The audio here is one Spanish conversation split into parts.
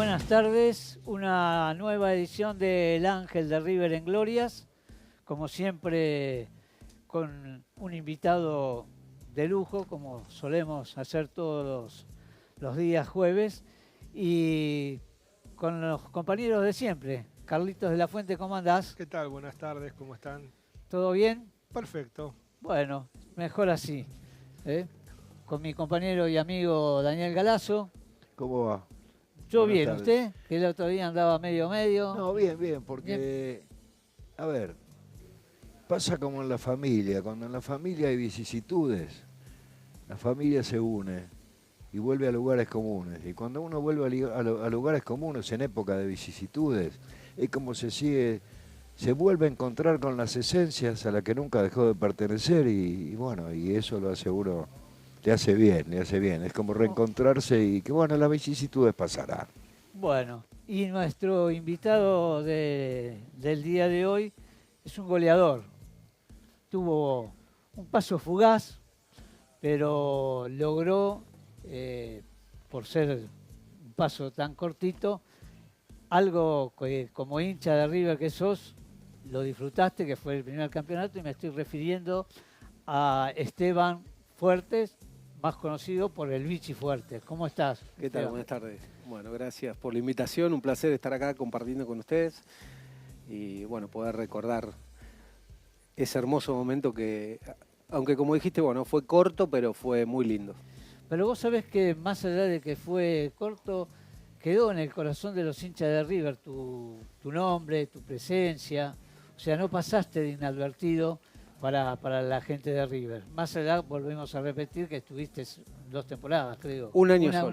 buenas tardes. Una nueva edición del Ángel de River en Glorias. Como siempre, con un invitado de lujo, como solemos hacer todos los días jueves. Y con los compañeros de siempre. Carlitos de la Fuente, ¿cómo andás? ¿Qué tal? Buenas tardes, ¿cómo están? ¿Todo bien? Perfecto. Bueno, mejor así. ¿eh? Con mi compañero y amigo Daniel Galazo. ¿Cómo va? Yo Buenas bien, tardes. ¿usted? Que el otro día andaba medio. No, bien, porque, a ver, pasa como en la familia. Cuando en la familia hay vicisitudes, la familia se une y vuelve a lugares comunes. Y cuando uno vuelve a lugares comunes en época de vicisitudes, es como se vuelve a encontrar con las esencias a las que nunca dejó de pertenecer y bueno, y eso lo hace uno, le hace bien. Es como reencontrarse y que bueno, las vicisitudes pasarán. Bueno, y nuestro invitado del día de hoy es un goleador. Tuvo un paso fugaz, pero logró, por ser un paso tan cortito, algo que como hincha de River que sos, lo disfrutaste, que fue el primer campeonato, y me estoy refiriendo a Esteban Fuertes, más conocido por el Vichy Fuertes. ¿Cómo estás? ¿Qué tal? Esteban? Buenas tardes. Bueno, gracias por la invitación. Un placer estar acá compartiendo con ustedes y bueno, poder recordar ese hermoso momento que, aunque como dijiste, bueno, fue corto, pero fue muy lindo. Pero vos sabés que más allá de que fue corto, quedó en el corazón de los hinchas de River tu nombre, tu presencia. O sea, no pasaste de inadvertido para la gente de River. Más allá, volvemos a repetir que estuviste 2 temporadas, creo. Un año solo.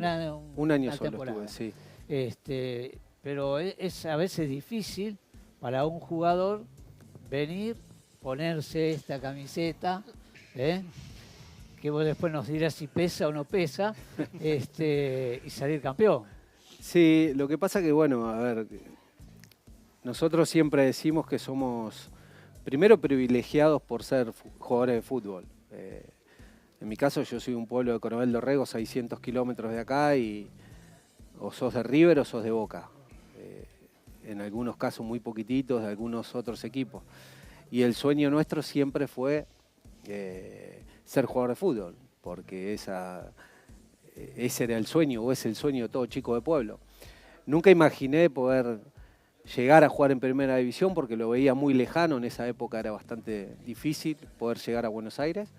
Un año una solo temporada. estuve, sí. Pero es a veces difícil para un jugador venir, ponerse esta camiseta, que vos después nos dirás si pesa o no pesa, y salir campeón. Sí, lo que pasa que, bueno, a ver, nosotros siempre decimos que somos, primero, privilegiados por ser jugadores de fútbol. En mi caso, yo soy de un pueblo de Coronel Dorrego, 600 kilómetros de acá, y o sos de River o sos de Boca. En algunos casos muy poquititos, de algunos otros equipos. Y el sueño nuestro siempre fue ser jugador de fútbol, porque ese era el sueño, o es el sueño de todo chico de pueblo. Nunca imaginé poder llegar a jugar en primera división porque lo veía muy lejano, en esa época era bastante difícil poder llegar a Buenos Aires.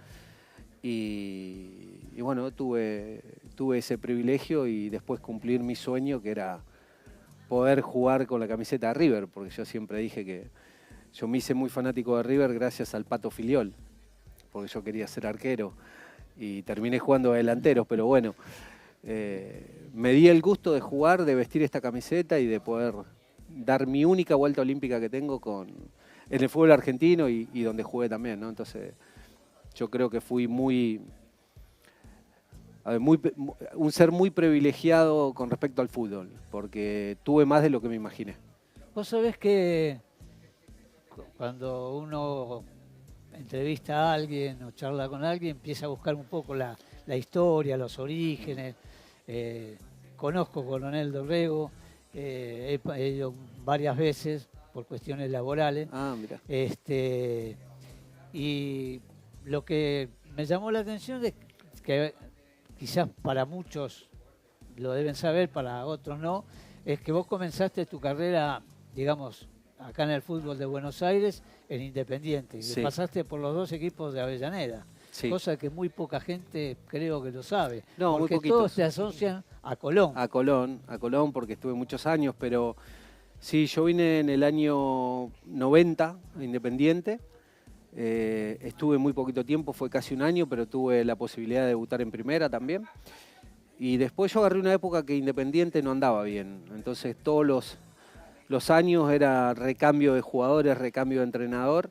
Y bueno, tuve ese privilegio y después cumplir mi sueño, que era poder jugar con la camiseta de River, porque yo siempre dije que yo me hice muy fanático de River gracias al Pato Filiol, porque yo quería ser arquero y terminé jugando de delantero, pero bueno, me di el gusto de jugar, de vestir esta camiseta y de poder dar mi única vuelta olímpica que tengo en el fútbol argentino y donde jugué también, ¿no? Entonces yo creo que fui un ser muy privilegiado con respecto al fútbol, porque tuve más de lo que me imaginé. Vos sabés que cuando uno entrevista a alguien o charla con alguien, empieza a buscar un poco la historia, los orígenes. Conozco Coronel Dorrego, he ido varias veces por cuestiones laborales. Mira. Y lo que me llamó la atención es que quizás para muchos lo deben saber, para otros no, es que vos comenzaste tu carrera, digamos, acá en el fútbol de Buenos Aires, en Independiente, y Sí. Pasaste por los 2 equipos de Avellaneda, Sí. cosa que muy poca gente creo que lo sabe, No, muy porque poquitos. todos se asocian a Colón. A Colón, porque estuve muchos años, pero sí, yo vine en el año 90 a Independiente. Estuve muy poquito tiempo, fue casi un año, pero tuve la posibilidad de debutar en primera también. Y después yo agarré una época que Independiente no andaba bien. Entonces todos los años era recambio de jugadores, recambio de entrenador.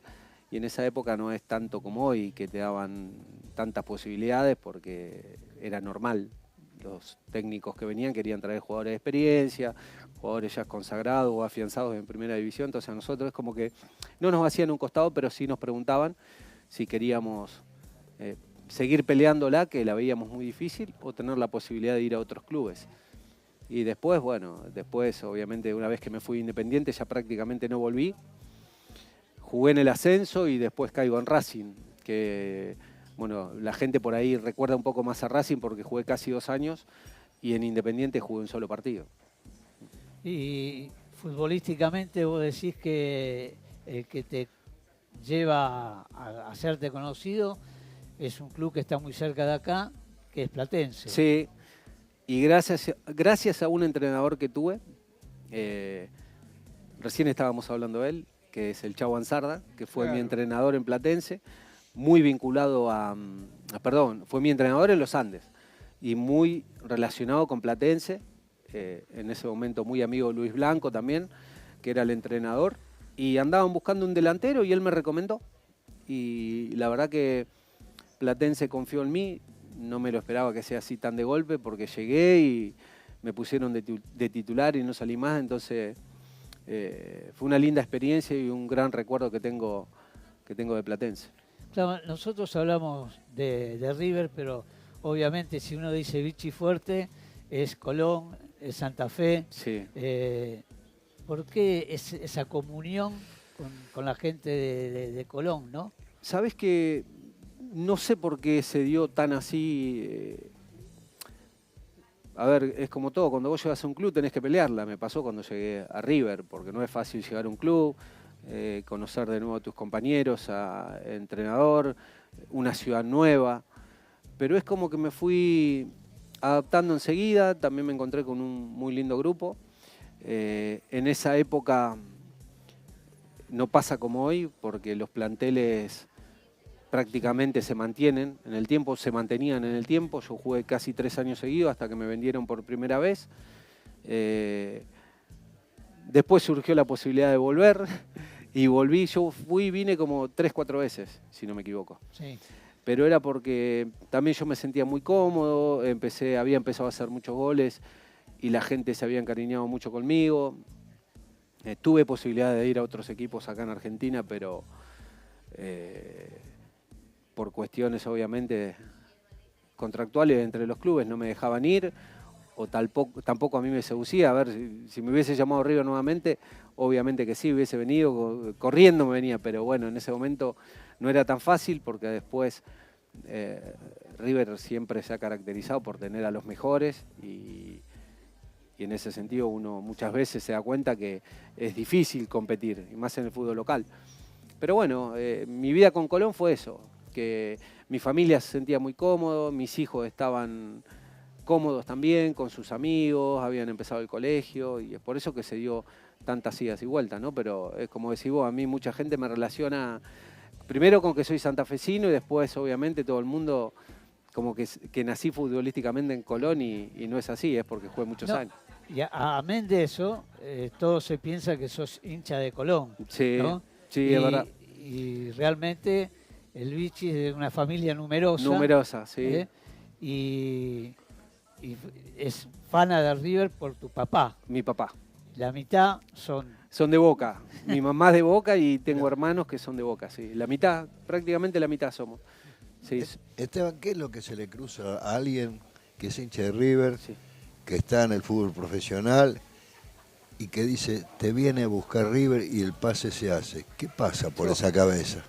Y en esa época no es tanto como hoy, que te daban tantas posibilidades porque era normal. Los técnicos que venían querían traer jugadores de experiencia, jugadores ya consagrados o afianzados en primera división. Entonces a nosotros es como que no nos hacían un costado, pero sí nos preguntaban si queríamos seguir peleándola, que la veíamos muy difícil, o tener la posibilidad de ir a otros clubes. Y después, bueno, obviamente una vez que me fui Independiente ya prácticamente no volví. Jugué en el ascenso y después caigo en Racing, que bueno, la gente por ahí recuerda un poco más a Racing porque jugué casi 2 años y en Independiente jugué un solo partido. Y futbolísticamente vos decís que el que te lleva a hacerte conocido es un club que está muy cerca de acá, que es Platense. Sí, y gracias a un entrenador que tuve, recién estábamos hablando de él, que es el Chavo Ansarda, que fue mi entrenador en Platense, muy vinculado fue mi entrenador en los Andes y muy relacionado con Platense, en ese momento muy amigo de Luis Blanco también, que era el entrenador, y andaban buscando un delantero y él me recomendó. Y la verdad que Platense confió en mí, no me lo esperaba que sea así tan de golpe, porque llegué y me pusieron de titular y no salí más, entonces fue una linda experiencia y un gran recuerdo que tengo de Platense. Claro, nosotros hablamos de River, pero obviamente si uno dice Vichy Fuerte, es Colón, es Santa Fe. Sí. ¿Por qué esa comunión con la gente de Colón, no? Sabes que no sé por qué se dio tan así. A ver, es como todo, cuando vos llegas a un club tenés que pelearla. Me pasó cuando llegué a River, porque no es fácil llegar a un club, conocer de nuevo a tus compañeros, a entrenador, una ciudad nueva. Pero es como que me fui adaptando enseguida, también me encontré con un muy lindo grupo. En esa época no pasa como hoy, porque los planteles prácticamente se mantienen en el tiempo, se mantenían en el tiempo. Yo jugué casi 3 años seguidos hasta que me vendieron por primera vez. Después surgió la posibilidad de volver y volví. Yo vine como 3, 4 veces, si no me equivoco. Sí. Pero era porque también yo me sentía muy cómodo, había empezado a hacer muchos goles y la gente se había encariñado mucho conmigo. Tuve posibilidad de ir a otros equipos acá en Argentina, pero por cuestiones obviamente contractuales entre los clubes no me dejaban ir, o tampoco a mí me seducía. A ver, si me hubiese llamado River nuevamente, obviamente que sí, hubiese venido, corriendo me venía, pero bueno, en ese momento no era tan fácil porque después River siempre se ha caracterizado por tener a los mejores y en ese sentido uno muchas veces se da cuenta que es difícil competir, y más en el fútbol local. Pero bueno, mi vida con Colón fue eso, que mi familia se sentía muy cómodo, mis hijos estaban cómodos también con sus amigos, habían empezado el colegio y es por eso que se dio tantas idas y vueltas, ¿no? Pero es como decís vos, a mí mucha gente me relaciona primero con que soy santafesino y después obviamente todo el mundo como que nací futbolísticamente en Colón y no es así, es porque jugué muchos años. Y amén de eso, todo se piensa que sos hincha de Colón, sí, ¿no? Sí, es verdad. Y realmente el Vichy es de una familia numerosa. Numerosa, sí. Y es fana de River por tu papá. Mi papá. La mitad son de Boca. Mi mamá es de Boca y tengo hermanos que son de Boca, sí. La mitad, prácticamente la mitad somos. Sí. Esteban, ¿qué es lo que se le cruza a alguien que es hincha de River, Sí. que está en el fútbol profesional y que dice, te viene a buscar River y el pase se hace? ¿Qué pasa por esa cabeza?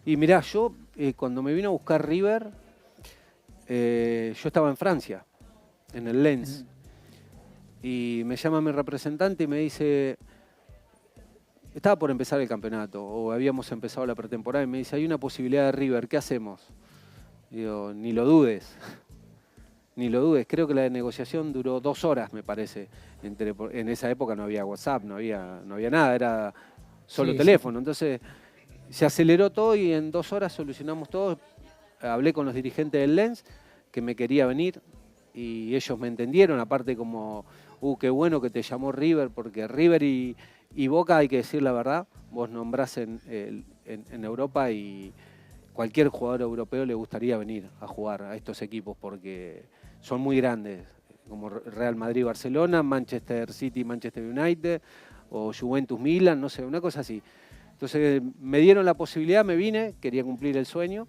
Y mirá, yo cuando me vino a buscar River, yo estaba en Francia, en el Lens. Y me llama mi representante y me dice, estaba por empezar el campeonato, o habíamos empezado la pretemporada, y me dice, hay una posibilidad de River, ¿qué hacemos? Digo, ni lo dudes. Ni lo dudes, creo que la negociación duró 2 horas, me parece. En esa época no había WhatsApp, no había nada, era solo teléfono. Entonces se aceleró todo y en 2 horas solucionamos todo. Hablé con los dirigentes del Lens, que me quería venir, y ellos me entendieron, aparte como, qué bueno que te llamó River, porque River y Boca, hay que decir la verdad, vos nombrás en Europa y cualquier jugador europeo le gustaría venir a jugar a estos equipos porque son muy grandes, como Real Madrid, Barcelona, Manchester City, Manchester United, o Juventus, Milan, no sé, una cosa así. Entonces me dieron la posibilidad, me vine, quería cumplir el sueño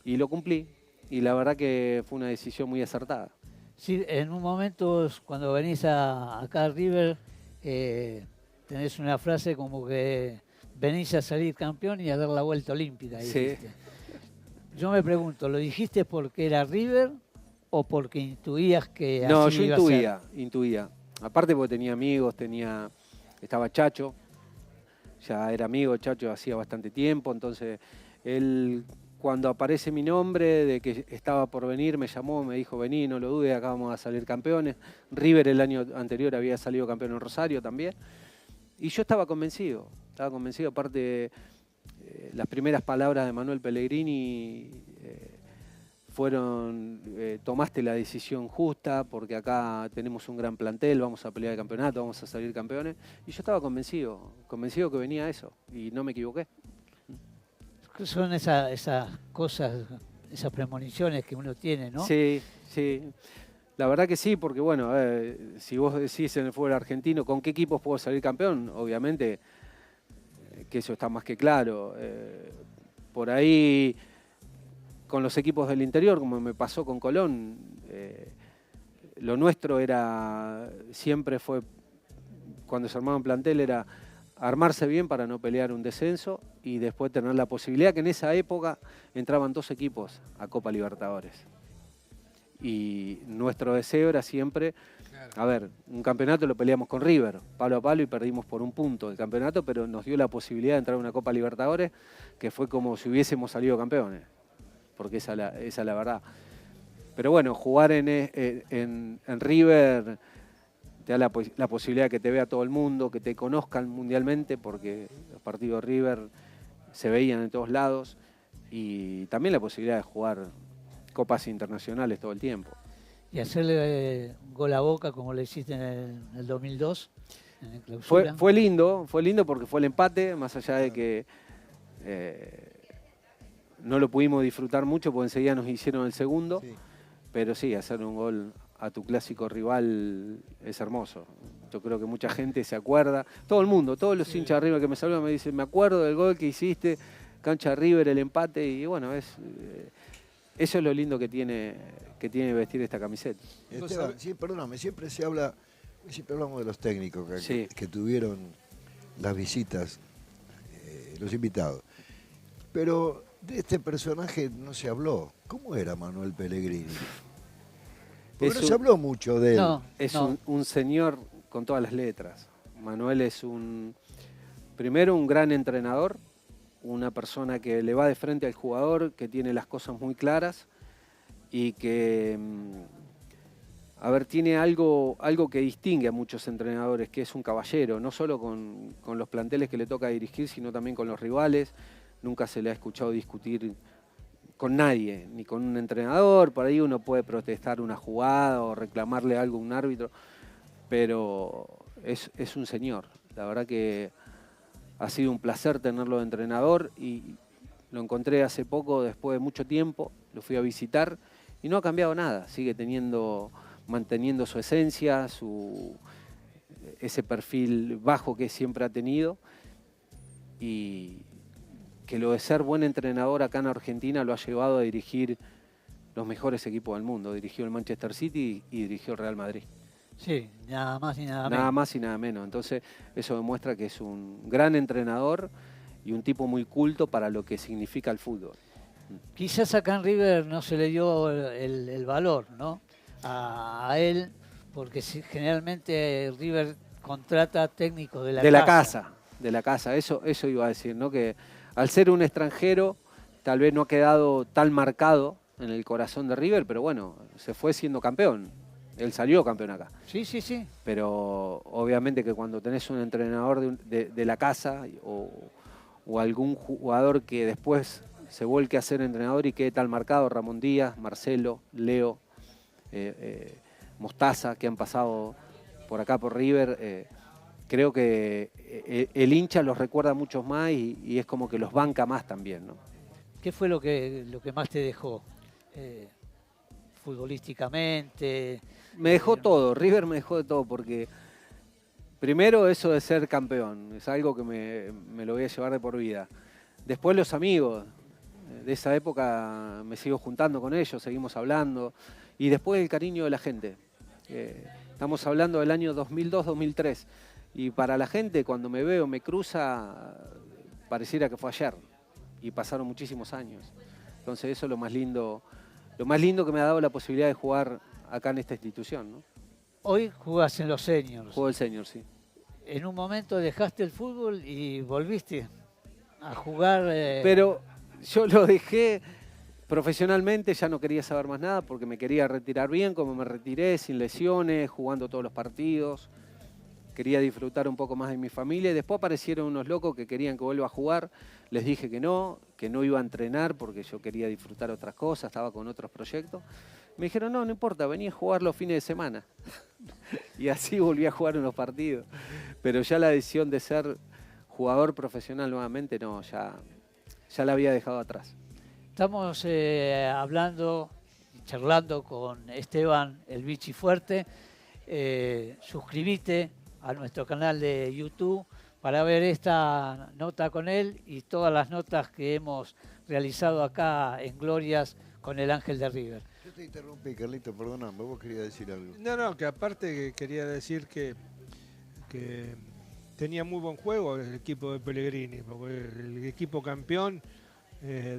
y lo cumplí. Y la verdad que fue una decisión muy acertada. Sí, en un momento, cuando venís acá a River, tenés una frase como que venís a salir campeón y a dar la vuelta olímpica, Sí. dijiste. Yo me pregunto, ¿lo dijiste porque era River o porque intuías que No, así yo iba a ser? intuía. Aparte porque tenía amigos, estaba Chacho, ya era amigo, Chacho hacía bastante tiempo, entonces él, cuando aparece mi nombre de que estaba por venir, me llamó, me dijo, vení, no lo dudes, acá vamos a salir campeones. River el año anterior había salido campeón en Rosario también. Y yo estaba convencido, aparte las primeras palabras de Manuel Pellegrini fueron, tomaste la decisión justa, porque acá tenemos un gran plantel, vamos a pelear el campeonato, vamos a salir campeones. Y yo estaba convencido que venía eso, y no me equivoqué. Son esas cosas, esas premoniciones que uno tiene, ¿no? Sí, sí. La verdad que sí, porque bueno, si vos decís en el fútbol argentino, ¿con qué equipos puedo salir campeón? Obviamente que eso está más que claro. Por ahí, con los equipos del interior, como me pasó con Colón, lo nuestro siempre fue, cuando se armaba un plantel, era armarse bien para no pelear un descenso y después tener la posibilidad, que en esa época entraban 2 equipos a Copa Libertadores. Y nuestro deseo era siempre, a ver, un campeonato lo peleamos con River, palo a palo, y perdimos por 1 punto el campeonato, pero nos dio la posibilidad de entrar a una Copa Libertadores, que fue como si hubiésemos salido campeones, porque esa es la verdad. Pero bueno, jugar en River te da la posibilidad de que te vea todo el mundo, que te conozcan mundialmente, porque los partidos de River se veían en todos lados, y también la posibilidad de jugar copas internacionales todo el tiempo. Y hacerle gol a Boca como le hiciste en el 2002, en el Clausura. Fue lindo porque fue el empate, más allá de que no lo pudimos disfrutar mucho porque enseguida nos hicieron el segundo, Sí. pero sí, hacer un gol a tu clásico rival es hermoso. Yo creo que mucha gente se acuerda, todo el mundo, todos los hinchas de River que me saludan me dicen, me acuerdo del gol que hiciste, cancha de River, el empate, y bueno, eso es lo lindo que tiene vestir esta camiseta. Esteban, sí, perdóname, siempre hablamos de los técnicos Sí. que tuvieron las visitas, los invitados. Pero de este personaje no se habló. ¿Cómo era Manuel Pellegrini? Porque no se habló mucho de él. Es un señor con todas las letras. Manuel es primero un gran entrenador, una persona que le va de frente al jugador, que tiene las cosas muy claras y que, tiene algo que distingue a muchos entrenadores, que es un caballero, no solo con los planteles que le toca dirigir, sino también con los rivales. Nunca se le ha escuchado discutir con nadie, ni con un entrenador. Por ahí uno puede protestar una jugada o reclamarle algo a un árbitro, pero es un señor. La verdad que ha sido un placer tenerlo de entrenador y lo encontré hace poco, después de mucho tiempo, lo fui a visitar y no ha cambiado nada. Sigue manteniendo su esencia, ese perfil bajo que siempre ha tenido, y que lo de ser buen entrenador acá en Argentina lo ha llevado a dirigir los mejores equipos del mundo. Dirigió el Manchester City y dirigió el Real Madrid. Sí, nada más y nada menos. Nada más y nada menos. Entonces eso demuestra que es un gran entrenador y un tipo muy culto para lo que significa el fútbol. Quizás acá en River no se le dio el valor, ¿no? A él, porque generalmente River contrata técnicos de la casa. De la casa, eso iba a decir, ¿no? Que al ser un extranjero tal vez no ha quedado tan marcado en el corazón de River, pero bueno, se fue siendo campeón. Él salió campeón acá. Sí, sí, sí. Pero obviamente que cuando tenés un entrenador de la casa o algún jugador que después se vuelque a ser entrenador y quede tan marcado, Ramón Díaz, Marcelo, Leo, Mostaza, que han pasado por acá por River, creo que el hincha los recuerda mucho más y es como que los banca más también, ¿no? ¿Qué fue lo que más te dejó futbolísticamente? Me dejó todo, River me dejó de todo, porque primero eso de ser campeón, es algo que me lo voy a llevar de por vida. Después los amigos, de esa época me sigo juntando con ellos, seguimos hablando, Y después el cariño de la gente. Estamos hablando del año 2002-2003. Y para la gente, cuando me veo, me cruza, pareciera que fue ayer. Y pasaron muchísimos años. Entonces eso es lo más lindo que me ha dado la posibilidad de jugar acá en esta institución, ¿no? Hoy jugás en los seniors. Juego el senior, sí. En un momento dejaste el fútbol y volviste a jugar. Pero yo lo dejé profesionalmente, ya no quería saber más nada porque me quería retirar bien, como me retiré, sin lesiones, jugando todos los partidos. Quería disfrutar un poco más de mi familia y después aparecieron unos locos que querían que vuelva a jugar. Les dije que no iba a entrenar porque yo quería disfrutar otras cosas, estaba con otros proyectos. Me dijeron, no importa, vení a jugar los fines de semana. Y así volví a jugar unos partidos. Pero ya la decisión de ser jugador profesional nuevamente, no, ya la había dejado atrás. Estamos hablando y charlando con Esteban El Vichy Fuerte. Suscríbete a nuestro canal de YouTube para ver esta nota con él y todas las notas que hemos realizado acá en Glorias con el Ángel de River. Yo te interrumpí, Carlito, perdóname, vos querías decir algo. No, que aparte quería decir que tenía muy buen juego el equipo de Pellegrini, porque el equipo campeón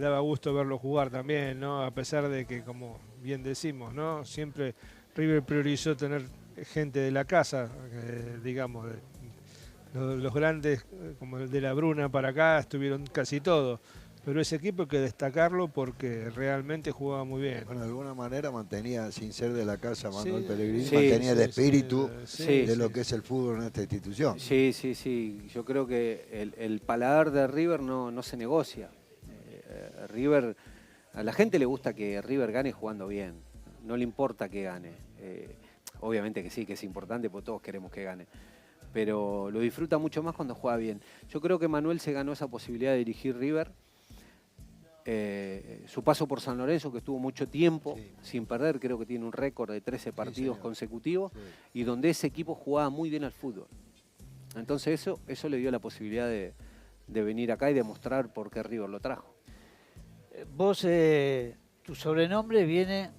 daba gusto verlo jugar también, ¿no? A pesar de que, como bien decimos, ¿no? Siempre River priorizó tener gente de la casa, digamos, los grandes, como el de la Bruna para acá, estuvieron casi todos. Pero ese equipo hay que destacarlo porque realmente jugaba muy bien. Bueno, de alguna manera mantenía, sin ser de la casa, Manuel Sí, Pellegrini, sí, mantenía el sí, espíritu sí, de lo que es el fútbol en esta institución. Sí. Yo creo que el paladar de River no se negocia. River, a la gente le gusta que River gane jugando bien. No le importa que gane. Obviamente que sí, que es importante porque todos queremos que gane. Pero lo disfruta mucho más cuando juega bien. Yo creo que Manuel se ganó esa posibilidad de dirigir River. Su paso por San Lorenzo, que estuvo mucho tiempo sin perder, creo que tiene un récord de 13 partidos consecutivos, y donde ese equipo jugaba muy bien al fútbol. Entonces eso le dio la posibilidad de venir acá y demostrar por qué River lo trajo. Vos, tu sobrenombre viene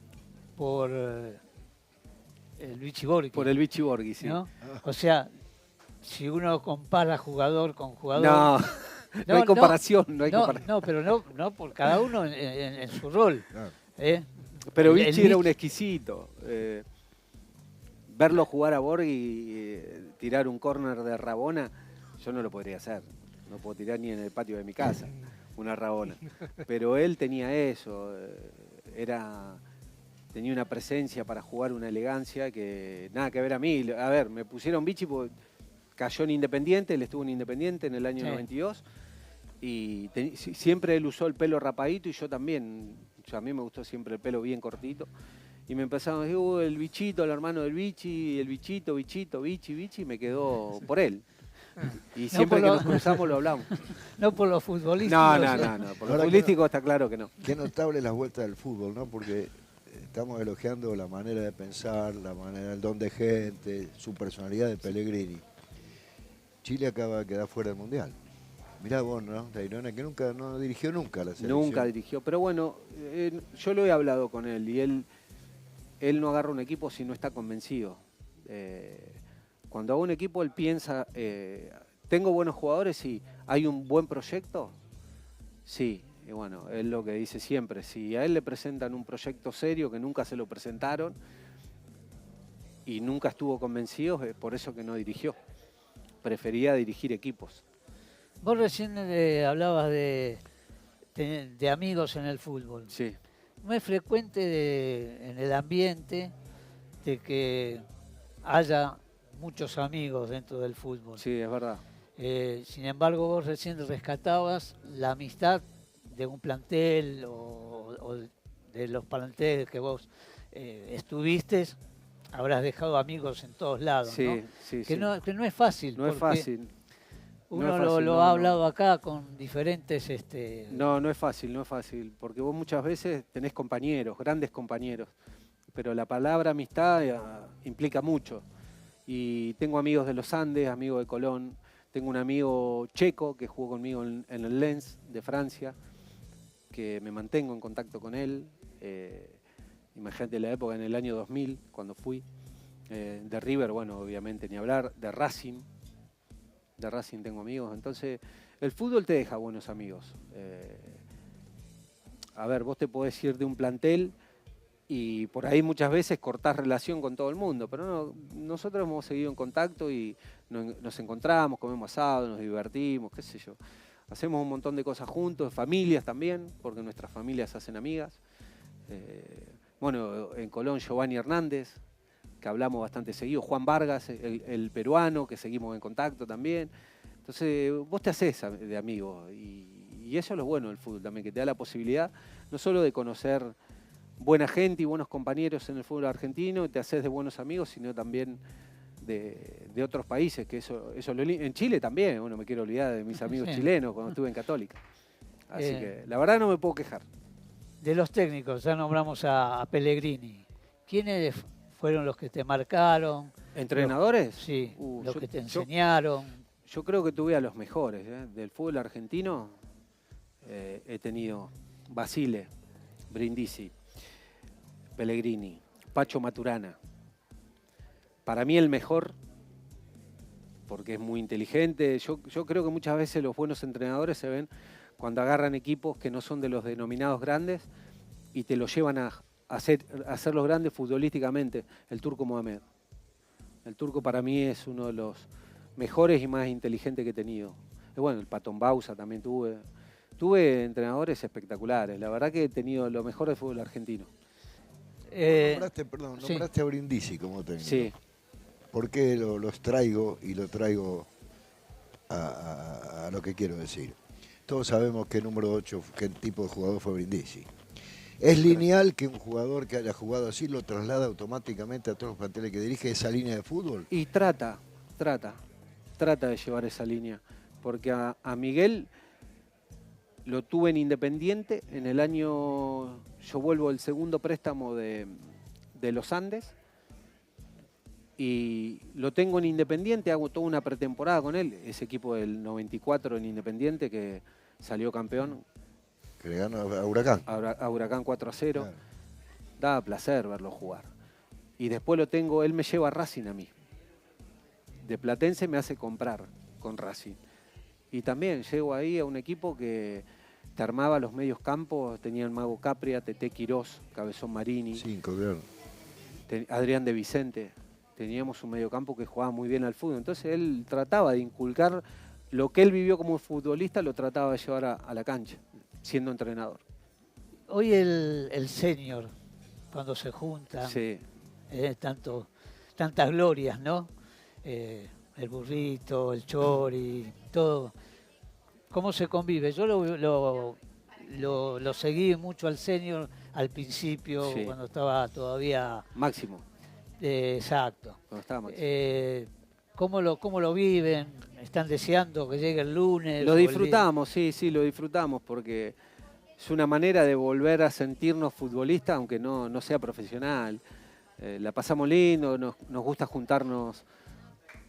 por el Vichy Borghi. Por el Vichy Borghi, sí. ¿No? O sea, si uno compara jugador con jugador... No hay comparación, no hay comparación. No, pero no por cada uno en su rol. Claro. Pero El Vichy era Vichy- un exquisito. Verlo jugar a Borghi y tirar un córner de Rabona, yo no lo podría hacer. No puedo tirar ni en el patio de mi casa una Rabona. Pero él tenía eso. Tenía una presencia para jugar, una elegancia que nada que ver a mí. A ver, me pusieron Vichy porque cayó en Independiente, él estuvo en Independiente en el año 92. Y siempre él usó el pelo rapadito y yo también. A mí me gustó siempre el pelo bien cortito. Y me empezaron a decir, el bichito, el hermano del Vichy, el bichito, Vichy, y me quedó por él. Y siempre que nos cruzamos lo hablamos. No por los futbolistas. No. Por lo futbolístico está claro que no. Qué notable las vueltas del fútbol, ¿no? Porque estamos elogiando la manera de pensar, el don de gente, su personalidad de Pellegrini. Chile acaba de quedar fuera del Mundial. Mirá vos, ¿no? Tairona, que no dirigió nunca la selección. Nunca dirigió, pero bueno, yo lo he hablado con él y él no agarra un equipo si no está convencido. Cuando hago un equipo, él piensa, ¿tengo buenos jugadores? Sí. ¿Hay un buen proyecto? Sí. Y bueno, es lo que dice siempre. Si a él le presentan un proyecto serio que nunca se lo presentaron y nunca estuvo convencido, es por eso que no dirigió. Prefería dirigir equipos. Vos recién hablabas de amigos en el fútbol. Sí. No es frecuente en el ambiente de que haya muchos amigos dentro del fútbol. Sí, es verdad. Sin embargo, vos recién rescatabas la amistad de un plantel o de los planteles que vos estuviste. Habrás dejado amigos en todos lados, Sí, ¿no? sí, Que sí. no es fácil. No es porque fácil. Uno No es fácil, lo no, ha no. hablado acá con diferentes... No es fácil, porque vos muchas veces tenés compañeros, grandes compañeros, pero la palabra amistad implica mucho. Y tengo amigos de los Andes, amigos de Colón, tengo un amigo checo que jugó conmigo en el Lens de Francia, que me mantengo en contacto con él. Imagínate la época en el año 2000, cuando fui. De River, bueno, obviamente ni hablar. De Racing tengo amigos. Entonces, el fútbol te deja buenos amigos. A ver, vos te podés ir de un plantel y por ahí muchas veces cortás relación con todo el mundo, pero no, nosotros hemos seguido en contacto y nos encontramos, comemos asado, nos divertimos, qué sé yo. Hacemos un montón de cosas juntos, familias también, porque nuestras familias se hacen amigas. Bueno, en Colón, Giovanni Hernández, que hablamos bastante seguido, Juan Vargas, el peruano, que seguimos en contacto también. Entonces, vos te haces de amigos y eso es lo bueno del fútbol también, que te da la posibilidad no solo de conocer buena gente y buenos compañeros en el fútbol argentino, te haces de buenos amigos, sino también de otros países, que eso en Chile también, bueno, me quiero olvidar de mis amigos chilenos cuando estuve en Católica. Así que la verdad no me puedo quejar. De los técnicos, ya nombramos a Pellegrini. ¿Quiénes fueron los que te marcaron? ¿Entrenadores? Sí, los que te enseñaron. Yo creo que tuve a los mejores del fútbol argentino. He tenido Basile, Brindisi, Pellegrini, Pacho Maturana. Para mí el mejor, porque es muy inteligente. Yo creo que muchas veces los buenos entrenadores se ven cuando agarran equipos que no son de los denominados grandes y te los llevan a hacerlos grandes futbolísticamente. El Turco Mohamed. El Turco para mí es uno de los mejores y más inteligentes que he tenido. Y bueno, el Patón Bausa también tuve. Tuve entrenadores espectaculares. La verdad que he tenido lo mejor del fútbol argentino. Nombraste a Brindisi como técnico. Sí. ¿Por qué los traigo y lo traigo a lo que quiero decir? Todos sabemos qué número 8, qué tipo de jugador fue Brindisi. ¿Es lineal que un jugador que haya jugado así lo traslada automáticamente a todos los planteles que dirige esa línea de fútbol? Y trata de llevar esa línea. Porque a Miguel lo tuve en Independiente en el año... Yo vuelvo el segundo préstamo de los Andes y lo tengo en Independiente, hago toda una pretemporada con él, ese equipo del 94 en Independiente que salió campeón. Que le ganó a Huracán. A Huracán 4-0. Claro. Daba placer verlo jugar. Y después lo tengo, él me lleva a Racing a mí. De Platense me hace comprar con Racing. Y también llego ahí a un equipo que te armaba los medios campos, tenían Mago Capria, Tete Quirós, Cabezón Marini, 5, claro. Adrián de Vicente. Teníamos un mediocampo que jugaba muy bien al fútbol. Entonces él trataba de inculcar lo que él vivió como futbolista, lo trataba de llevar a la cancha, siendo entrenador. Hoy el senior, cuando se juntan, Sí. Tantas glorias, ¿no? El Burrito, el Chori, todo. ¿Cómo se convive? Yo lo seguí mucho al senior al principio, Sí. cuando estaba todavía... Máximo. Exacto. Cuando estaba Máximo. ¿Cómo lo viven? ¿Están deseando que llegue el lunes? Lo disfrutamos, sí, lo disfrutamos porque es una manera de volver a sentirnos futbolistas, aunque no sea profesional. La pasamos lindo, nos gusta juntarnos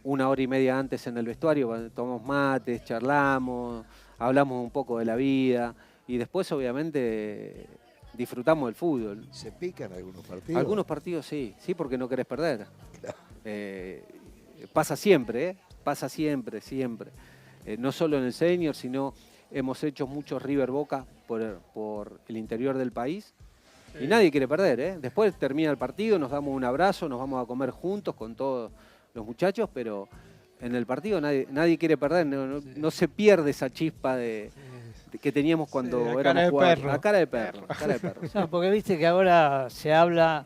1 hora y media antes en el vestuario, tomamos mates, charlamos, hablamos un poco de la vida y después obviamente disfrutamos del fútbol. ¿Se pican algunos partidos? Algunos partidos sí, porque no querés perder. Pasa siempre, pasa siempre. No solo en el senior, sino hemos hecho muchos River Boca por el interior del país. Y nadie quiere perder, Después termina el partido, nos damos un abrazo, nos vamos a comer juntos con todos los muchachos, pero en el partido nadie quiere perder, no se pierde esa chispa que teníamos cuando éramos jugadores. La cara de perro. No, porque viste que ahora se habla,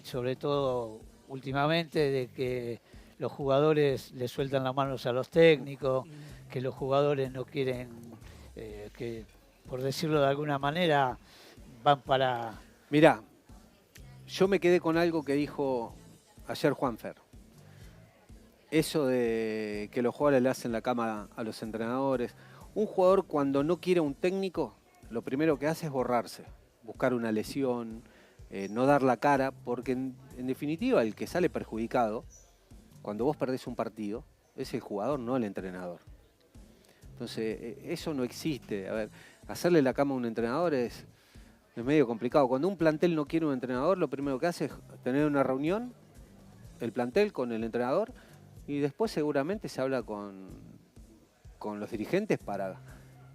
sobre todo últimamente, de que los jugadores le sueltan las manos a los técnicos, que los jugadores no quieren, que por decirlo de alguna manera, van para... Mirá, yo me quedé con algo que dijo ayer Juanfer. Eso de que los jugadores le hacen la cama a los entrenadores. Un jugador cuando no quiere un técnico, lo primero que hace es borrarse, buscar una lesión, no dar la cara, porque en definitiva el que sale perjudicado, cuando vos perdés un partido, es el jugador, no el entrenador. Entonces, eso no existe. A ver, hacerle la cama a un entrenador es Es medio complicado. Cuando un plantel no quiere un entrenador, lo primero que hace es tener una reunión, el plantel con el entrenador, y después seguramente se habla con los dirigentes para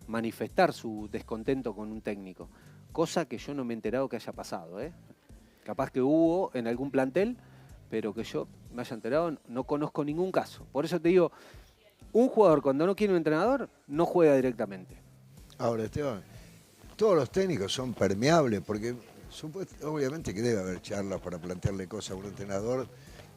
manifestar su descontento con un técnico. Cosa que yo no me he enterado que haya pasado, ¿eh? Capaz que hubo en algún plantel, pero que yo me haya enterado, no conozco ningún caso. Por eso te digo, un jugador cuando no quiere un entrenador, no juega directamente. Ahora, Esteban, todos los técnicos son permeables, porque obviamente que debe haber charlas para plantearle cosas a un entrenador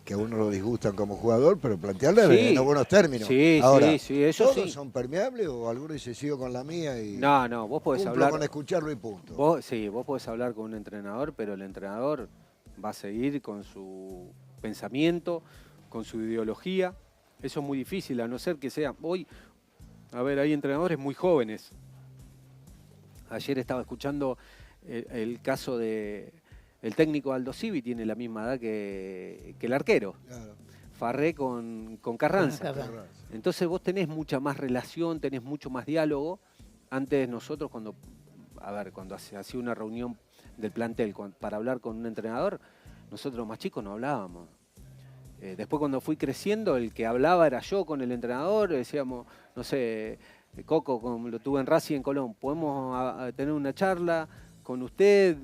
que a uno lo disgustan como jugador, pero plantearle Sí. en buenos términos. Sí, Ahora, sí, eso ¿todos sí. son permeables o alguno dice sigo con la mía y No, vos podés cumplo hablar. con escucharlo y punto? Vos podés hablar con un entrenador, pero el entrenador va a seguir con su pensamiento, con su ideología. Eso es muy difícil, a no ser que sea. Hoy, a ver, hay entrenadores muy jóvenes. Ayer estaba escuchando el caso de el técnico Aldo Civi, tiene la misma edad que el arquero. Claro. Farré con Carranza. Carranza. Entonces vos tenés mucha más relación, tenés mucho más diálogo. Antes nosotros cuando se hacía una reunión del plantel para hablar con un entrenador, nosotros más chicos no hablábamos. Después cuando fui creciendo, el que hablaba era yo con el entrenador, decíamos, no sé, Coco, como lo tuve en Racing en Colón, podemos tener una charla con usted,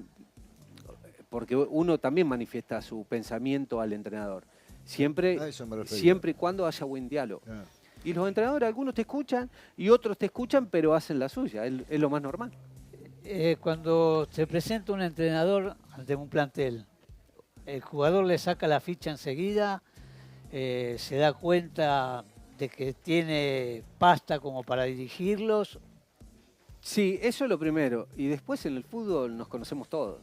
porque uno también manifiesta su pensamiento al entrenador. Siempre, A eso me refería. siempre y cuando haya buen diálogo. Ah. Y los entrenadores, algunos te escuchan y otros te escuchan, pero hacen la suya, es lo más normal. Cuando se presenta un entrenador ante un plantel, el jugador le saca la ficha enseguida, se da cuenta de que tiene pasta como para dirigirlos. Sí, eso es lo primero. Y después en el fútbol nos conocemos todos.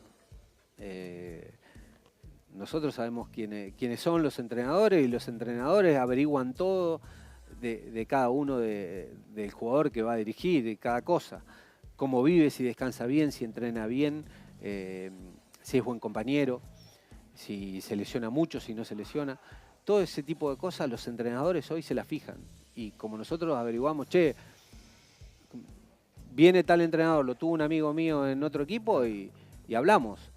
Nosotros sabemos quiénes son los entrenadores y los entrenadores averiguan todo de cada uno del jugador que va a dirigir, de cada cosa. Cómo vive, si descansa bien, si entrena bien, si es buen compañero, si se lesiona mucho, si no se lesiona. Todo ese tipo de cosas los entrenadores hoy se las fijan. Y como nosotros averiguamos, che, viene tal entrenador, lo tuvo un amigo mío en otro equipo y hablamos.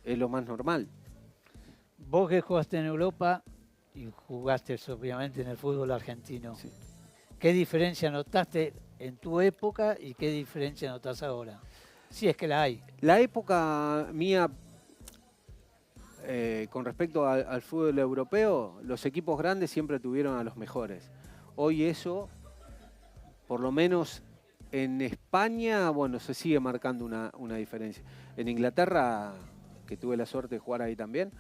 Es lo más normal. Vos que jugaste en Europa y jugaste obviamente en el fútbol argentino, Sí. ¿qué diferencia notaste en tu época y qué diferencia notas ahora? Si es que la hay. La época mía, con respecto al fútbol europeo, los equipos grandes siempre tuvieron a los mejores. Hoy eso, por lo menos en España, bueno, se sigue marcando una diferencia. En Inglaterra, que tuve la suerte de jugar ahí también,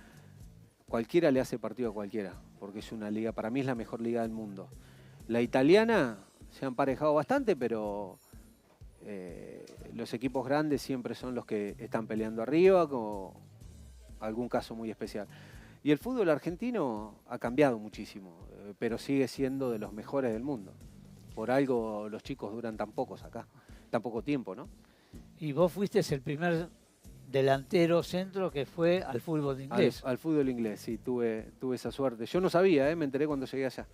cualquiera le hace partido a cualquiera, porque es una liga, para mí es la mejor liga del mundo. La italiana se ha emparejado bastante, pero los equipos grandes siempre son los que están peleando arriba, con algún caso muy especial. Y el fútbol argentino ha cambiado muchísimo, pero sigue siendo de los mejores del mundo. Por algo los chicos duran tan pocos acá, tan poco tiempo, ¿no? Y vos fuiste el primer delantero centro que fue al fútbol inglés. Al fútbol inglés, sí, tuve esa suerte. Yo no sabía, me enteré cuando llegué allá.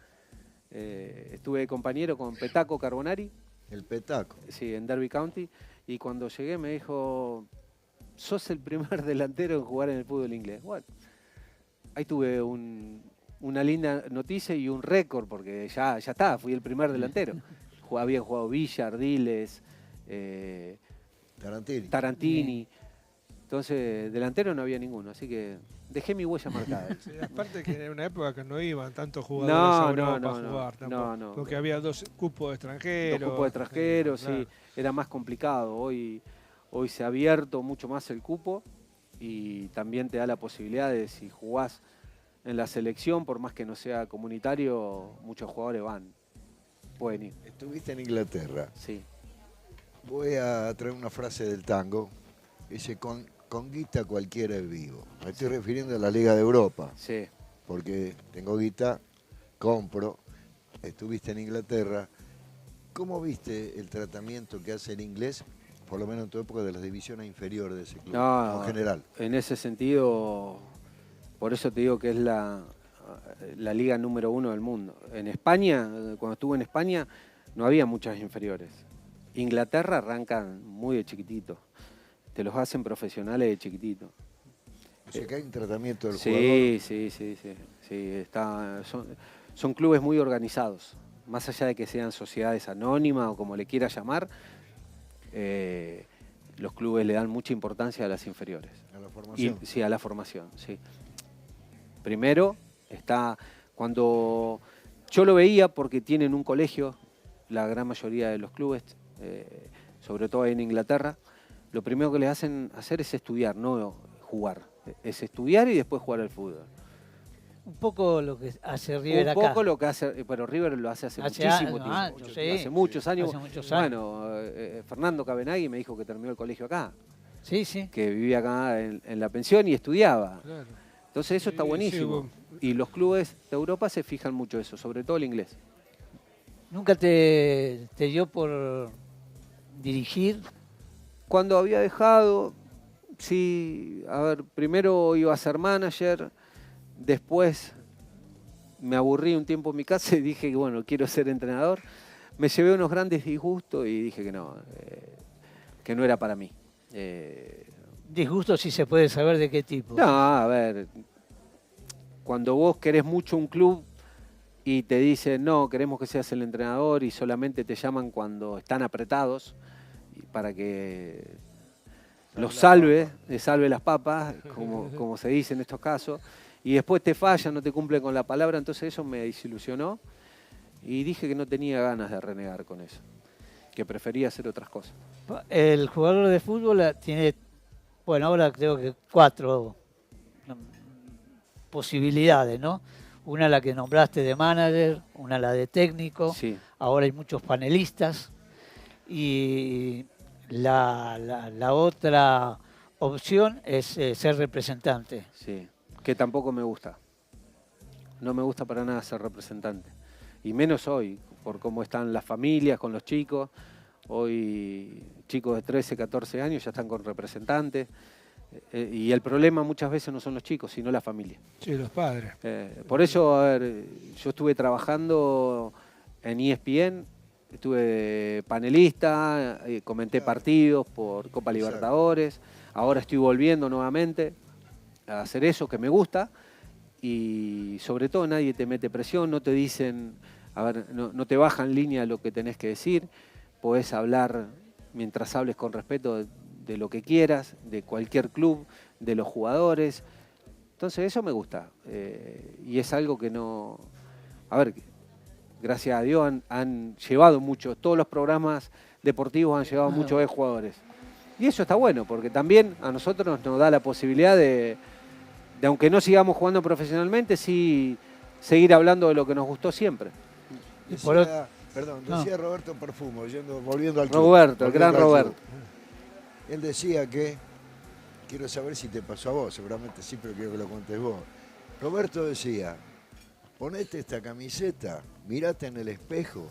Estuve de compañero con Petaco Carbonari, El petaco. sí, en Derby County, y cuando llegué me dijo, sos el primer delantero en jugar en el fútbol inglés. Bueno, ahí tuve una linda noticia y un récord, porque ya está, fui el primer delantero. Habían jugado Villa, Ardiles, Tarantini. Entonces, delantero no había ninguno, así que dejé mi huella marcada. Sí, aparte que era una época que no iban tantos jugadores a Europa a jugar tampoco, no. porque había 2 cupos de extranjeros. 2 cupos de extranjeros, claro. sí, era más complicado. Hoy se ha abierto mucho más el cupo y también te da la posibilidad de, si jugás en la selección, por más que no sea comunitario, muchos jugadores pueden ir. Estuviste en Inglaterra. Sí. Voy a traer una frase del tango. Dice, con guita cualquiera es vivo. Me estoy refiriendo a la Liga de Europa. Sí. Porque tengo guita, compro. Estuviste en Inglaterra. ¿Cómo viste el tratamiento que hace el inglés, por lo menos en tu época, de las divisiones inferiores de ese club? No, en general. En ese sentido, por eso te digo que es la liga número 1 del mundo. En España, cuando estuve en España, no había muchas inferiores. Inglaterra arrancan muy de chiquitito. te los hacen profesionales de chiquitito. O sea que hay un tratamiento del Sí, jugador. sí, son clubes muy organizados. Más allá de que sean sociedades anónimas o como le quieras llamar, los clubes le dan mucha importancia a las inferiores. A la formación. Sí, a la formación, sí. Primero está cuando yo lo veía porque tienen un colegio, la gran mayoría de los clubes, sobre todo en Inglaterra, lo primero que les hacen hacer es estudiar, no jugar. Es estudiar y después jugar al fútbol. Un poco lo que hace River acá. Un poco lo que hace, pero River lo hace muchísimo tiempo. Hace muchos años. Hace muchos años. Bueno, Fernando Cabenagui me dijo que terminó el colegio acá. Sí, sí. Que vivía acá en la pensión y estudiaba. Claro. Entonces eso está buenísimo. Sí, y los clubes de Europa se fijan mucho eso, sobre todo el inglés. ¿Nunca te dio por dirigir? Cuando había dejado, sí, a ver, primero iba a ser manager, después me aburrí un tiempo en mi casa y dije que bueno, quiero ser entrenador. Me llevé unos grandes disgustos y dije que no era para mí. Disgusto si se puede saber de qué tipo. No, a ver, cuando vos querés mucho un club y te dicen, no, queremos que seas el entrenador y solamente te llaman cuando están apretados para que los salve las papas, como se dice en estos casos, y después te fallan, no te cumplen con la palabra, entonces eso me desilusionó y dije que no tenía ganas de renegar con eso, que prefería hacer otras cosas. El jugador de fútbol tiene, bueno, ahora creo que 4 posibilidades, ¿no? Una la que nombraste de manager, una la de técnico, Sí. Ahora hay muchos panelistas y la otra opción es ser representante. Sí, que tampoco me gusta. No me gusta para nada ser representante. Y menos hoy, por cómo están las familias con los chicos. Hoy chicos de 13, 14 años ya están con representantes. Y el problema muchas veces no son los chicos, sino la familia. Sí, los padres. Por eso, a ver, yo estuve trabajando en ESPN, estuve panelista, comenté partidos por Copa Libertadores. Ahora estoy volviendo nuevamente a hacer eso que me gusta. Y sobre todo nadie te mete presión, no te dicen, a ver, no te bajan línea lo que tenés que decir. Podés hablar mientras hables con respeto de lo que quieras, de cualquier club, de los jugadores. Entonces eso me gusta. Y es algo que no... A ver, gracias a Dios han llevado mucho, todos los programas deportivos han llevado muchos jugadores. Y eso está bueno, porque también a nosotros nos da la posibilidad de aunque no sigamos jugando profesionalmente, sí seguir hablando de lo que nos gustó siempre. Decía, decía Roberto Perfumo, volviendo al club. Roberto, el gran Roberto. Él decía que, quiero saber si te pasó a vos, seguramente sí, pero quiero que lo contes vos. Roberto decía, ponete esta camiseta, mirate en el espejo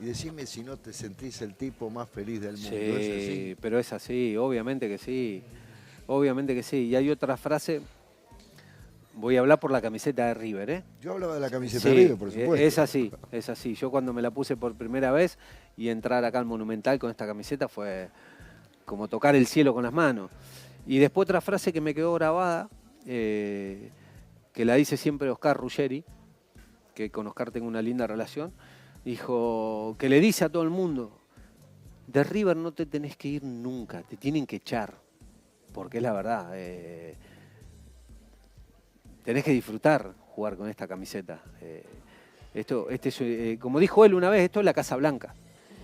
y decime si no te sentís el tipo más feliz del mundo. Sí, ¿Es así? pero es así, obviamente que sí. Obviamente que sí. Y hay otra frase, voy a hablar por la camiseta de River, ¿eh? Yo hablaba de la camiseta de River, por supuesto. Es así, es así. Yo cuando me la puse por primera vez y entrar acá al Monumental con esta camiseta fue como tocar el cielo con las manos. Y después otra frase que me quedó grabada, que la dice siempre Oscar Ruggeri, que con Oscar tengo una linda relación, dijo, que le dice a todo el mundo, de River no te tenés que ir nunca, te tienen que echar, porque es la verdad. Tenés que disfrutar jugar con esta camiseta. Como dijo él una vez, esto es la Casa Blanca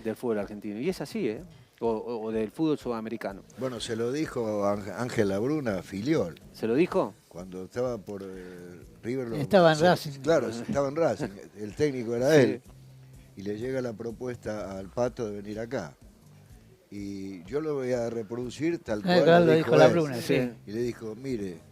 del fútbol argentino. Y es así, ¿eh? O del fútbol sudamericano. Bueno, se lo dijo Ángel Labruna a Filiol. ¿Se lo dijo? Cuando estaba por River. Estaba en Racing. Claro, estaba en Racing. El técnico era él. Y le llega la propuesta al Pato de venir acá. Y yo lo voy a reproducir tal cual lo dijo Labruna, él. sí. Y le dijo, mire,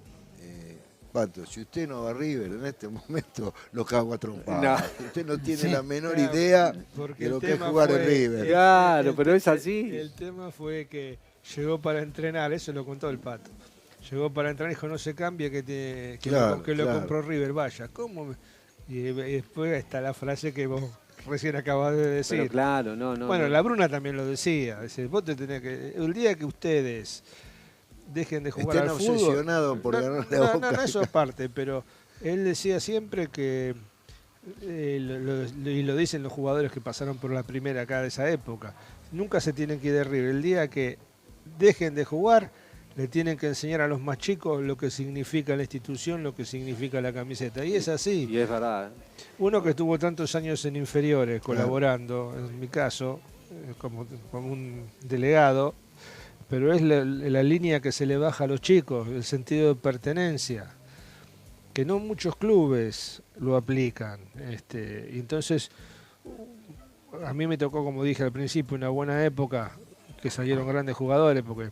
Pato, si usted no va a River en este momento, lo cago a trompadas. No. Usted no tiene la menor idea de lo que es jugar en River. Claro, pero es así. El tema fue que llegó para entrenar, eso lo contó el Pato. Llegó para entrenar y dijo, no se cambie que lo compró River, vaya. ¿Cómo? Y después está la frase que vos recién acabas de decir. Pero claro, no. Bueno, Labruna también lo decía. Dice, vos te tenés que... El día que ustedes dejen de jugar Estén al fútbol. obsesionados por ganar la Boca. No, eso es parte, pero él decía siempre que, y lo dicen los jugadores que pasaron por la primera acá de esa época, nunca se tienen que ir de River. El día que dejen de jugar, le tienen que enseñar a los más chicos lo que significa la institución, lo que significa la camiseta. Y es así. Y es verdad. Uno que estuvo tantos años en inferiores colaborando, en mi caso, como un delegado, pero es la línea que se le baja a los chicos, el sentido de pertenencia, que no muchos clubes lo aplican. Y entonces, a mí me tocó, como dije al principio, una buena época, que salieron grandes jugadores, porque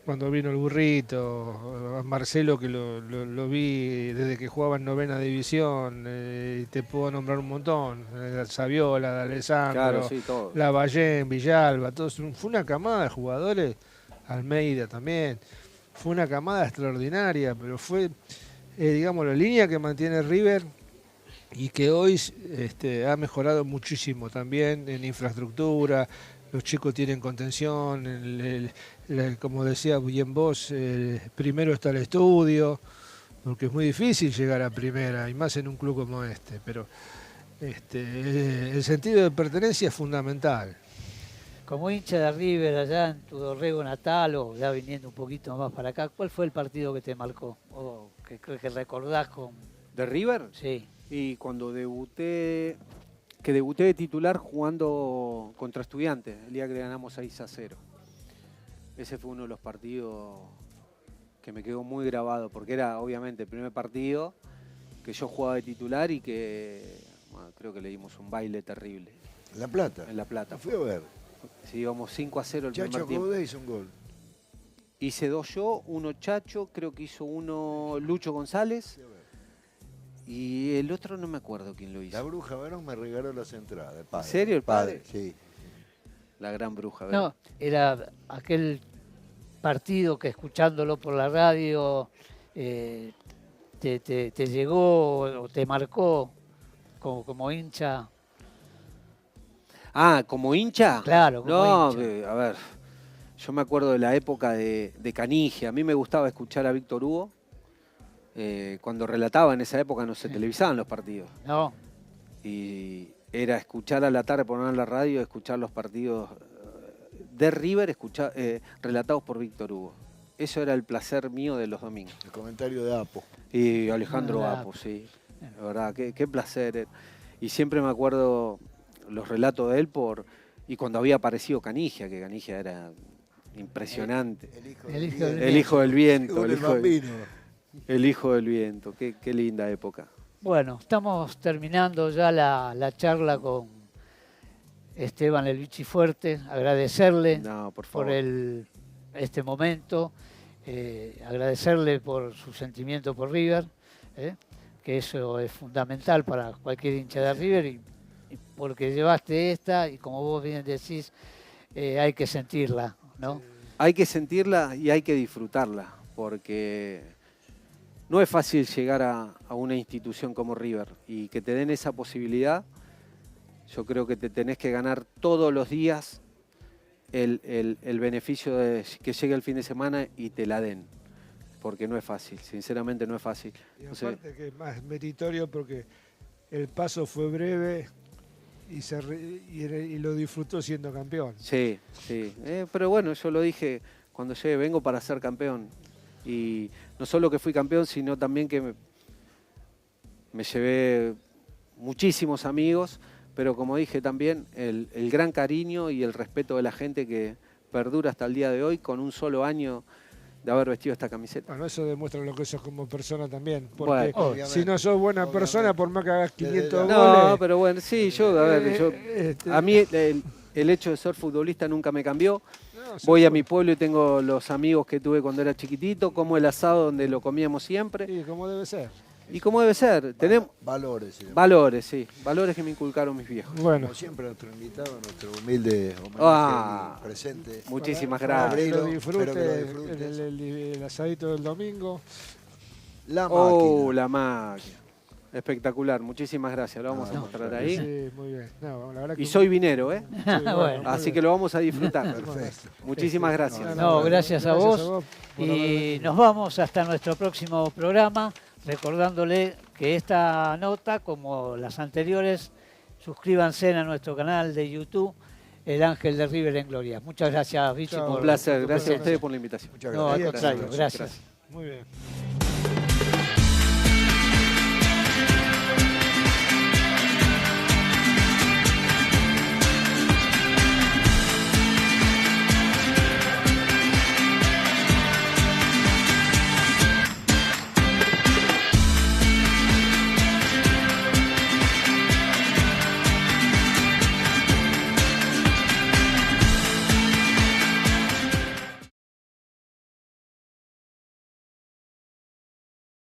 cuando vino el Burrito, a Marcelo, que lo vi desde que jugaba en novena división, y te puedo nombrar un montón, Saviola, de Alessandro, Claro, sí, todo. Lavallén, Villalba, todos, fue una camada de jugadores, Almeida también, fue una camada extraordinaria, pero fue, digamos, la línea que mantiene River y que hoy ha mejorado muchísimo también en infraestructura. Los chicos tienen contención, como decía bien vos, primero está el estudio, porque es muy difícil llegar a primera, y más en un club como este, pero el sentido de pertenencia es fundamental. Como hincha de River allá en tu Dorrego natal, o ya viniendo un poquito más para acá, ¿cuál fue el partido que te marcó? O que recordás con... ¿De River? Sí. Y cuando debuté de titular jugando contra Estudiantes, el día que le ganamos 6-0. Ese fue uno de los partidos que me quedó muy grabado, porque era obviamente el primer partido que yo jugaba de titular y que creo que le dimos un baile terrible. ¿En La Plata? En La Plata. Fui a ver. Sí, íbamos 5-0 el Chacho primer tiempo. Coudet hizo un gol. Hice 2 yo, 1 Chacho, creo que hizo 1 Lucho González. Y el otro no me acuerdo quién lo hizo. La Bruja Verón me regaló las entradas. El padre. ¿En serio, el padre? Sí. La gran bruja. No, ¿verdad? era aquel partido que escuchándolo por la radio te llegó o te marcó como hincha. Ah, ¿como hincha? Claro, como no, hincha. A ver, yo me acuerdo de la época de Canigia. A mí me gustaba escuchar a Víctor Hugo. Cuando relataba en esa época no se televisaban los partidos. No, Y era escuchar a la tarde, poner la radio, escuchar los partidos de River, relatados por Víctor Hugo. Eso era el placer mío de los domingos. El comentario de Apo. Y Alejandro Ah, Apo, sí. La verdad, qué placer. Y siempre me acuerdo los relatos de él y cuando había aparecido Canigia, que Canigia era impresionante. El hijo del viento. El hijo del viento. Según el bambino. El hijo del viento. Qué linda época. bueno, estamos terminando ya la charla con Esteban El Vichy Fuerte. Agradecerle No, por favor. por este momento, agradecerle por su sentimiento por River, que eso es fundamental para cualquier hincha de River, y porque llevaste esta, y como vos bien decís, hay que sentirla, ¿no? Hay que sentirla y hay que disfrutarla, porque no es fácil llegar a una institución como River y que te den esa posibilidad. Yo creo que te tenés que ganar todos los días el beneficio de que llegue el fin de semana y te la den, porque no es fácil, sinceramente no es fácil. Y O sea, aparte que es más meritorio porque el paso fue breve y lo disfrutó siendo campeón. sí. Pero bueno, yo lo dije cuando llegué, vengo para ser campeón. Y no solo que fui campeón, sino también que me llevé muchísimos amigos, pero como dije también, el gran cariño y el respeto de la gente que perdura hasta el día de hoy con un solo año de haber vestido esta camiseta. Bueno, eso demuestra lo que sos como persona también. Porque Bueno, si no sos buena persona, por más que hagas 500 no, goles... pero bueno, sí, a mí el hecho de ser futbolista nunca me cambió. No, Voy a seguro. mi pueblo y tengo los amigos que tuve cuando era chiquitito, como el asado donde lo comíamos siempre. Sí, como debe ser. Y como debe ser, tenemos Valores. se llama. valores, sí, valores que me inculcaron mis viejos. Bueno, Como siempre, nuestro invitado, nuestro humilde homenaje Ah. aquí presente. Muchísimas para gracias. que lo Abrilo, espero que lo disfrute disfrutes. el asadito del domingo. La Oh, máquina. la máquina. Espectacular, muchísimas gracias. Lo vamos a mostrar ahí. Sí, muy bien. No, la verdad que Y soy vinero, ¿eh? sí, Bueno. Así que lo vamos a disfrutar. Perfecto. Muchísimas gracias. No, gracias a vos. por Y haber- nos vamos hasta nuestro próximo programa, recordándole que esta nota, como las anteriores, suscríbanse a nuestro canal de YouTube, El Ángel de River en Gloria. Muchas gracias, Vichy. Chao. por Un placer. tu Gracias a presencia. ustedes por la invitación. Muchas No, al gracias. contrario, gracias. Muy bien.